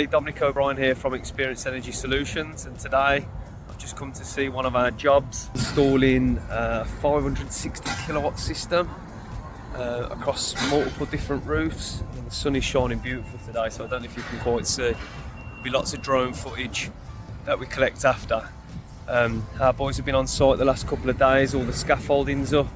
Lee, Dominic O'Brien here from Experience Energy Solutions, and today I've just come to see one of our jobs installing a 560 kilowatt system across multiple different roofs. And the sun is shining beautiful today, so I don't know if you can quite see. There'll be lots of drone footage that we collect after. Our boys have been on site the last couple of days, all the scaffolding's up,